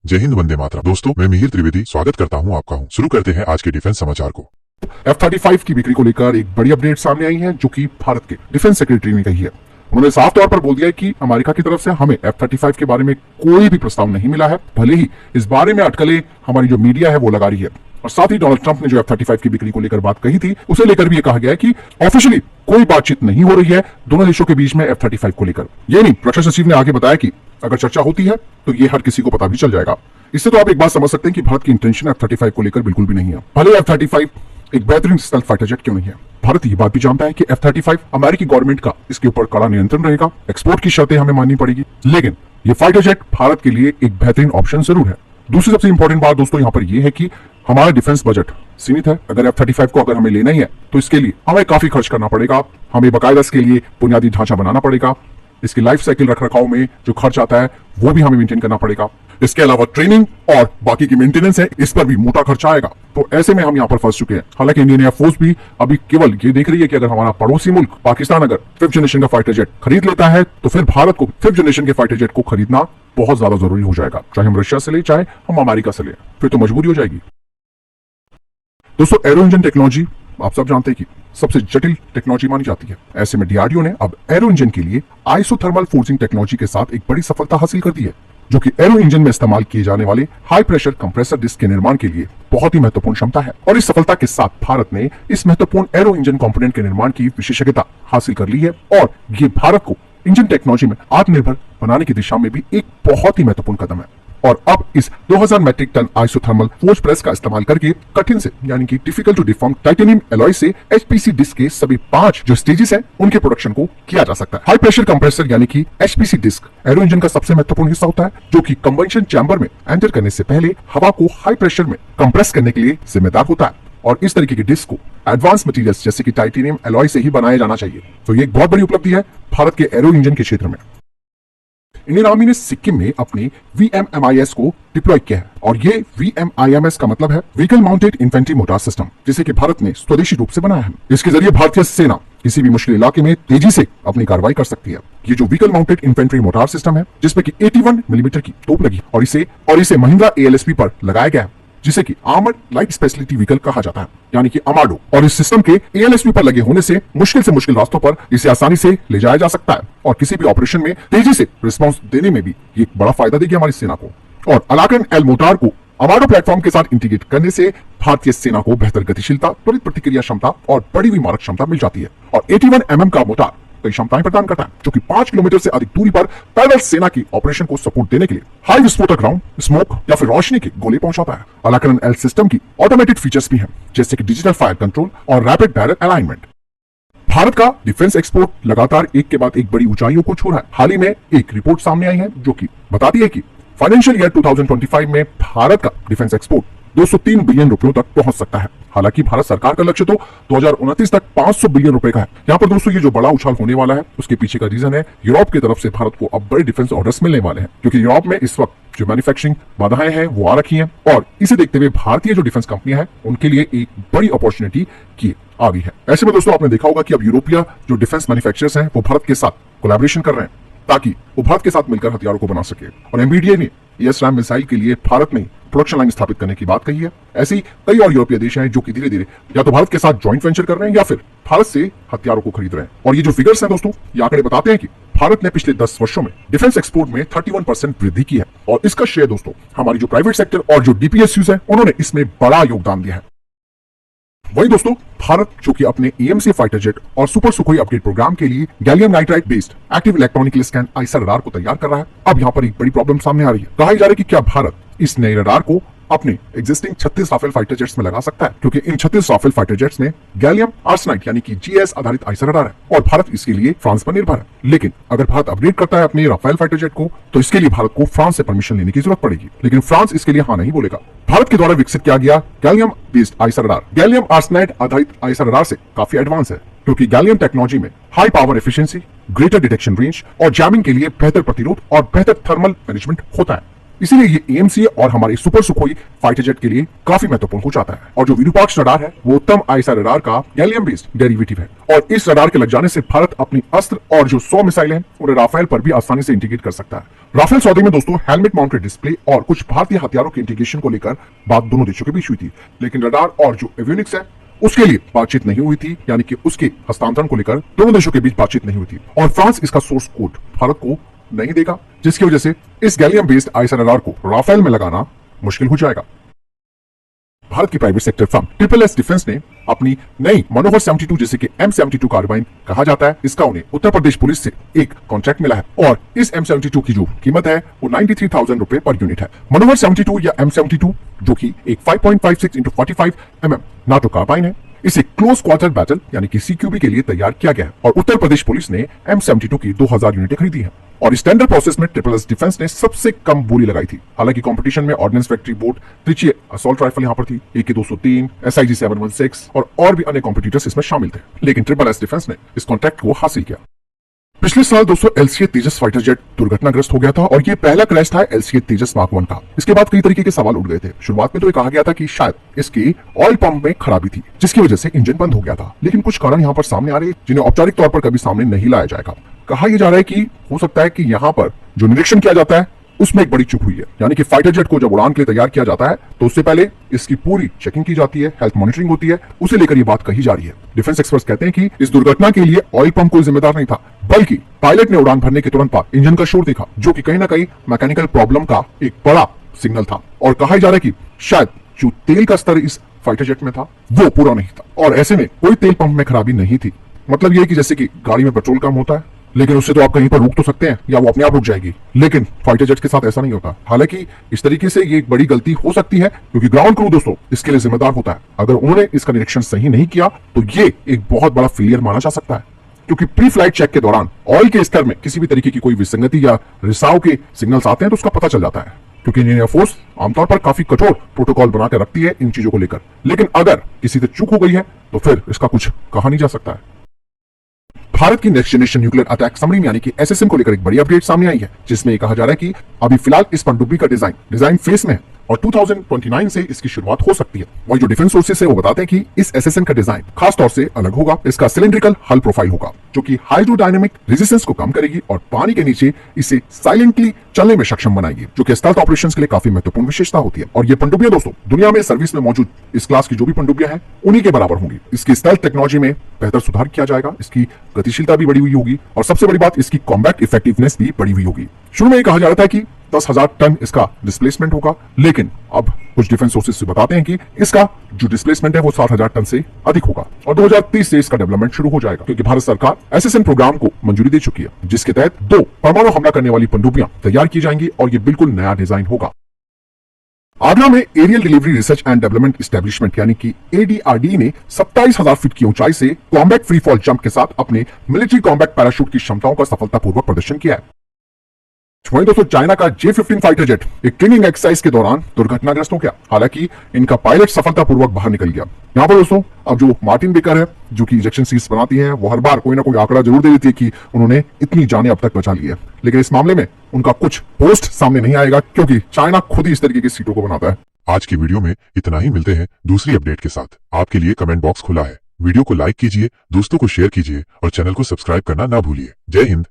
जय हिंद, वंदे मातरम। दोस्तों, मैं मिहिर त्रिवेदी स्वागत करता हूं आपका शुरू करते हैं आज के डिफेंस समाचार को। F-35 की बिक्री को लेकर एक बड़ी अपडेट सामने आई है, जो कि भारत के डिफेंस सेक्रेटरी ने कही है। उन्होंने साफ तौर पर बोल दिया है कि अमेरिका की तरफ से हमें F-35 के बारे में कोई भी प्रस्ताव नहीं मिला है, भले ही इस बारे में अटकलें हमारी जो मीडिया है वो लगा रही है। और साथ ही डोनाल्ड ट्रंप ने जो F-35 की बिक्री को लेकर बात कही थी, उसे लेकर भी ये कहा गया है कि ऑफिशियली कोई बातचीत नहीं हो रही है दोनों देशों के बीच में F-35 को लेकर। ये नहीं, रक्षा सचिव ने आगे बताया कि अगर चर्चा होती है तो ये हर किसी को पता भी चल जाएगा। इससे तो आप एक बात समझ सकते हैं कि भारत की इंटेंशन F-35 को लेकर बिल्कुल भी नहीं है। भले F-35 एक बेहतरीन स्टेल्थ फाइटर जेट क्यों नहीं है, भारत ये बात भी जानता है कि F-35 अमेरिकी गवर्नमेंट का इसके ऊपर कड़ा नियंत्रण रहेगा, एक्सपोर्ट की शर्तें हमें माननी पड़ेगी, लेकिन ये फाइटर जेट भारत के लिए एक बेहतरीन ऑप्शन जरूर है। दूसरी सबसे इंपॉर्टेंट बात दोस्तों यहाँ पर यह है कि हमारा डिफेंस बजट सीमित है। अगर F-35 को अगर हमें लेना ही है तो इसके लिए हमें काफी खर्च करना पड़ेगा, हमें बाकायदा इसके लिए बुनियादी ढांचा बनाना पड़ेगा, इसकी लाइफ साइकिल रखरखाव में जो खर्च आता है वो भी हमें मेंटेन करना पड़ेगा। इसके अलावा ट्रेनिंग और बाकी की मेंटेनेंस है, इस पर भी मोटा खर्चा आएगा। तो ऐसे में हम यहाँ पर फंस चुके हैं। हालांकि इंडियन एयरफोर्स भी अभी केवल ये देख रही है कि अगर हमारा पड़ोसी मुल्क पाकिस्तान अगर 5th जनरेशन का फाइटर जेट खरीद लेता है तो फिर भारत को 5th जनरेशन के फाइटर जेट को खरीदना बहुत ज्यादा जरूरी हो जाएगा। चाहे हम रशिया से ले, चाहे हम अमेरिका से ले, फिर तो मजबूरी हो जाएगी। दोस्तों, एरो इंजन टेक्नोलॉजी आप सब जानते हैं कि सबसे जटिल टेक्नोलॉजी मानी जाती है। ऐसे में डीआरडीओ ने अब एरो इंजन के लिए आइसोथर्मल फोर्सिंग टेक्नोलॉजी के साथ एक बड़ी सफलता हासिल कर दी है, जो कि एरो इंजन में इस्तेमाल किए जाने वाले हाई प्रेशर कंप्रेसर डिस्क के निर्माण के लिए बहुत ही महत्वपूर्ण क्षमता है। और इस सफलता के साथ भारत ने इस महत्वपूर्ण एरो इंजन कंपोनेंट के निर्माण की विशेषज्ञता हासिल कर ली है, और ये भारत को इंजन टेक्नोलॉजी में आत्मनिर्भर बनाने की दिशा में भी एक बहुत ही महत्वपूर्ण कदम है। और अब इस 2000 metric ton isothermal forge press का इस्तेमाल करके कठिन से यानी कि difficult to deform titanium alloy से एचपीसी डिस्क के सभी 5 जो स्टेजेस हैं उनके प्रोडक्शन को किया जा सकता है। हाई प्रेशर कंप्रेसर यानी कि एचपीसी डिस्क एरो इंजन का सबसे महत्वपूर्ण हिस्सा होता है, जो कि कंबंशन चैम्बर में एंटर करने से पहले हवा को हाई प्रेशर में कंप्रेस करने के लिए जिम्मेदार होता है। और इस तरीके के डिस्क को एडवांस मटेरियल्स जैसे कि टाइटेनियम एलॉय से ही बनाया जाना चाहिए। तो ये एक बहुत बड़ी उपलब्धि है भारत के एरो इंजन के क्षेत्र में। इंडियन आर्मी ने सिक्किम में अपने VMMIS को डिप्लॉय किया है, और ये VMIMS का मतलब है vehicle mounted infantry motor system, जिसे कि भारत ने स्वदेशी रूप से बनाया है। इसके जरिए भारतीय सेना किसी भी मुश्किल इलाके में तेजी से अपनी कार्रवाई कर सकती है। ये जो vehicle mounted infantry motor system है, जिसपे कि 81 मिलीमीटर की तोप लगी और इसे महिंद्रा ALSP पर लगाया गया है, जिसे कि आर्मर्ड लाइट स्पेशलिटी व्हीकल कहा जाता है, यानी कि अमाडो। और इस सिस्टम के ALSP पर लगे होने से मुश्किल रास्तों पर इसे आसानी से ले जाया जा सकता है, और किसी भी ऑपरेशन में तेजी से रिस्पांस देने में भी ये बड़ा फायदा देगी हमारी सेना को। और अलाकन एल मोटार को अमाडो प्लेटफॉर्म के साथ इंटीग्रेट करने से भारतीय सेना को बेहतर गतिशीलता, त्वरित प्रतिक्रिया क्षमता और बड़ी हुई मारक क्षमता मिल जाती है। और 81 mm का मोटार कई क्षमताएं प्रदान करता है, जो कि 5 किलोमीटर से अधिक दूरी पर पैदल सेना की ऑपरेशन को सपोर्ट देने के लिए हाई विस्फोटक राउंड, स्मोक या फिर रोशनी के गोले पहुंचाता है। अलाकन एल सिस्टम की ऑटोमेटेड फीचर्स भी हैं, जैसे कि डिजिटल फायर कंट्रोल और रैपिड बैरल अलाइनमेंट। भारत का डिफेंस एक्सपोर्ट लगातार एक के बाद एक बड़ी ऊंचाइयों को छू रहा है। हाल ही में एक रिपोर्ट सामने आई है, जो कि बताती है कि फाइनेंशियल ईयर 2025 में भारत का डिफेंस एक्सपोर्ट 203 बिलियन रुपयों तक पहुंच सकता है। हालांकि भारत सरकार का लक्ष्य तो 2029 तक 500 बिलियन रुपए का है। यहाँ पर दोस्तों ये जो बड़ा उछाल होने वाला है, उसके पीछे का रीजन है यूरोप की तरफ से भारत को अब बड़े डिफेंस ऑर्डर्स मिलने वाले हैं, क्योंकि यूरोप में इस वक्त जो मैन्युफैक्चरिंग बाधाएं हैं वो आ रखी हैं, और इसे देखते हुए भारतीय जो डिफेंस कंपनियां हैं उनके लिए एक बड़ी अपॉर्चुनिटी की आ गई है। ऐसे में दोस्तों आपने देखा होगा कि अब यूरोपीय जो डिफेंस मैन्युफैक्चरर्स हैं वो भारत के साथ कोलैबोरेशन कर रहे हैं, ताकि वो भारत के साथ मिलकर हथियारों को बना सके। और MBDA ने ASRAAM मिसाइल के लिए भारत में प्रोडक्शन लाइन स्थापित करने की बात कही है। ऐसे ही कई और यूरोपीय देश हैं जो कि धीरे धीरे या तो भारत के साथ ज्वाइंट वेंचर कर रहे हैं या फिर भारत से हथियारों को खरीद रहे हैं। और ये जो फिगर्स हैं दोस्तों, ये आंकड़े बताते हैं कि भारत ने पिछले 10 वर्षों में डिफेंस एक्सपोर्ट में 31% वृद्धि की है, और इसका श्रेय दोस्तों हमारी जो प्राइवेट सेक्टर और जो DPSUs हैं उन्होंने इसमें बड़ा योगदान दिया है। वही दोस्तों, भारत जो कि अपने AMC फाइटर जेट और सुपर सुखोई अपग्रेड प्रोग्राम के लिए gallium nitride based active electronically scan Eicher radar को तैयार कर रहा है। अब यहाँ पर एक बड़ी प्रॉब्लम सामने आ रही है। कहा जा रहा है कि क्या भारत इस नए रडार को अपने एग्जिस्टिंग 36 राफेल फाइटर जेट्स में लगा सकता है, क्योंकि इन 36 राफेल फाइटर जेट्स में गैलियम आर्सेनाइड यानी कि GS आधारित आइसर रडार है, और भारत इसके लिए फ्रांस पर निर्भर है। लेकिन अगर भारत अपग्रेड करता है अपने राफेल फाइटर जेट को, तो इसके लिए भारत को फ्रांस से परमिशन लेने की जरूरत पड़ेगी, लेकिन फ्रांस इसके लिए हाँ नहीं बोलेगा। भारत के द्वारा विकसित किया गया gallium based Eicher radar gallium arsenide आधारित आइसर रडार से काफी एडवांस है, क्योंकि गैलियम टेक्नोलॉजी में high power efficiency, greater detection range और जैमिंग के लिए बेहतर प्रतिरोध और बेहतर थर्मल मैनेजमेंट होता है। इसीलिए ये एएमसी और हमारे सुपर सुखोई फाइटर जेट के लिए काफी महत्वपूर्ण हो जाता है। और जो विरूपाक्ष रडार है वो उत्तम आईएसआर रडार का गैलियम बेस्ड डेरिवेटिव है और इस रडार के लग जाने से भारत अपनी अस्त्र और जो 100 मिसाइल है उन्हें राफेल पर भी आसानी से इंटीग्रेट कर सकता है। राफेल सौदे में दोस्तों हेलमेट माउंटेड डिस्प्ले और कुछ भारतीय हथियारों के इंटीग्रेशन को लेकर बात दोनों देशों के बीच हुई थी, लेकिन रडार और जो एवियोनिक्स है उसके लिए बातचीत नहीं हुई थी, यानी कि उसके हस्तांतरण को लेकर दोनों देशों के बीच बातचीत नहीं हुई थी और फ्रांस इसका सोर्स कोड भारत को नहीं देगा, जिसकी वजह से इस गैलियम बेस्ड आईएसआर रडार को राफेल में लगाना मुश्किल हो जाएगा। भारत की private sector firm triple S defence ने अपनी नई मनोहर 72 जिसे कि M72 कार्बाइन कहा जाता है, इसका उन्हें उत्तर प्रदेश पुलिस से एक कॉन्ट्रैक्ट मिला है और इस M72 की जो कीमत है वो 93,000 रुपए पर यूनिट है। मनोहर 72 या M72 जो कि एक 5.56 × 45 mm नाटो कार्बाइन है, इसे क्लोज क्वार्टर बैटल यानी कि सीक्यूबी के लिए तैयार किया गया है और उत्तर प्रदेश पुलिस ने M72 की 2000 यूनिटें खरीदी है और इस टेंडर प्रोसेस में ट्रिपल एस डिफेंस ने सबसे कम बोली लगाई थी। हालांकि कंपटीशन में ordnance factory boat, Trichy assault rifle यहां पर थी, AK 203, SIG 716 और भी अन्य कॉम्पिटिटर्स इसमें शामिल थे, लेकिन ट्रिपल एस डिफेंस ने इस कॉन्ट्रैक्ट को हासिल किया। पिछले साल दोस्तों LCA तेजस फाइटर जेट दुर्घटनाग्रस्त हो गया था और ये पहला क्रैश था LCA तेजस मार्क 1 का। इसके बाद कई तरीके के सवाल उठ गए थे। शुरुआत में तो ये कहा गया था कि शायद इसकी ऑयल पंप में खराबी थी जिसकी वजह से इंजन बंद हो गया था, लेकिन कुछ कारण यहाँ पर सामने आ रहे जिन्हें औपचारिक तौर पर कभी सामने नहीं लाया जाएगा। कहा यह जा रहा है कि हो सकता है कि यहाँ पर जो निरीक्षण किया जाता है उसमें एक बड़ी चूक हुई है, यानी कि फाइटर जेट को जब उड़ान के लिए तैयार किया जाता है तो उससे पहले इसकी पूरी चेकिंग की जाती है, हेल्थ मॉनिटरिंग होती है, उसे लेकर ये बात कही जा रही है। डिफेंस एक्सपर्ट्स कहते हैं कि इस दुर्घटना के लिए ऑयल पंप कोई जिम्मेदार नहीं था, बल्कि पायलट ने उड़ान भरने के तुरंत बाद इंजन का शोर देखा जो कि कहीं ना कहीं मैकेनिकल प्रॉब्लम का एक बड़ा सिग्नल था और कहा जा रहा है कि शायद जो तेल का स्तर इस फाइटर जेट में था वो पूरा नहीं था और ऐसे में कोई तेल पंप में खराबी नहीं थी। मतलब ये कि जैसे कि गाड़ी में पेट्रोल कम होता है लेकिन उससे तो आप कहीं पर रुक तो सकते हैं या वो अपने आप रुक जाएगी, लेकिन फाइटर जेट के साथ ऐसा नहीं होता। हालांकि इस तरीके से ये एक बड़ी गलती हो सकती है क्योंकि ग्राउंड क्रू दोस्तों इसके लिए जिम्मेदार होता है। अगर उन्होंने इसका निरीक्षण सही नहीं किया तो ये एक बहुत बड़ा फेलियर माना जा सकता है, क्योंकि प्री फ्लाइट चेक के दौरान ऑयल के स्तर में किसी भी तरीके की कोई विसंगति या रिसाव के सिग्नल्स आते हैं तो उसका पता चल जाता है, क्योंकि इंजीनियर फोर्स आमतौर पर काफी कठोर प्रोटोकॉल बनाकर रखती है इन चीजों को लेकर। लेकिन अगर किसी से चूक हो गई है तो फिर इसका कुछ कहा नहीं जा सकता है। भारत की next generation nuclear attack submarine यानी कि SSM को लेकर एक बड़ी अपडेट सामने आई है, जिसमें कहा जा रहा है कि अभी फिलहाल इस पनडुब्बी का डिजाइन फेस में है और 2029 से इसकी शुरुआत हो सकती है। वही जो डिफेंस सोर्सेस है वो बताते हैं कि इस SSM का डिजाइन खास तौर से अलग होगा। इसका सिलेंड्रिकल हल प्रोफाइल होगा जो कि हाइड्रोडायनेमिक रेजिस्टेंस को कम करेगी और पानी के नीचे इसे साइलेंटली चलने में सक्षम बनाएगी, जो कि स्टेल्थ ऑपरेशंस के लिए काफी महत्वपूर्ण विशेषता होती है। और ये पनडुब्बियां दोस्तों दुनिया में सर्विस में मौजूद इस क्लास की जो भी पनडुब्बियां हैं उन्हीं के बराबर होंगी। इसकी स्टेल्थ टेक्नोलॉजी में बेहतर सुधार किया जाएगा, इसकी गतिशीलता भी बढ़ी हुई होगी और सबसे बड़ी बात इसकी कॉम्बैट इफेक्टिवनेस भी बढ़ी हुई होगी। शुरू में ये कहा जा रहा था कि 10,000 टन इसका डिस्प्लेसमेंट होगा, लेकिन अब कुछ डिफेंस सोर्सेस से बताते हैं कि इसका जो डिस्प्लेसमेंट है वो 7,000 टन से अधिक होगा और 2030 से इसका डेवलपमेंट शुरू हो जाएगा, क्योंकि भारत सरकार SSM प्रोग्राम को मंजूरी दे चुकी है, जिसके तहत 2 परमाणु हमला करने वाली पनडुब्बियां तैयार की जाएंगी और ये बिल्कुल नया डिजाइन होगा। आगरा में aerial delivery research and development establishment यानी कि ADRD ने 27,000 फीट की ऊंचाई से कॉम्बैट फ्री फॉल जंप के साथ अपने मिलिट्री कॉम्बैट पैराशूट की क्षमताओं का सफलतापूर्वक प्रदर्शन किया है। वहीं दोस्तों चाइना का J-15 फाइटर जेट एक ट्रेनिंग एक्सरसाइज के दौरान दुर्घटनाग्रस्त हो गया। हालांकि इनका पायलट सफलतापूर्वक बाहर निकल गया। यहाँ पर दोस्तों अब जो मार्टिन बेकर है जो कि इजेक्शन सीट्स बनाती है वो हर बार कोई ना कोई आंकड़ा जरूर दे देती है कि उन्होंने इतनी जानें अब तक बचा ली है, लेकिन इस मामले में उनका कुछ पोस्ट सामने नहीं आएगा क्योंकि चाइना खुद ही इस तरीके की सीटों को बनाता है। आज की वीडियो में इतना ही। मिलते हैं दूसरी अपडेट के साथ। आपके लिए कमेंट बॉक्स खुला है। वीडियो को लाइक कीजिए, दोस्तों को शेयर कीजिए और चैनल को सब्सक्राइब करना ना भूलिए। जय हिंद।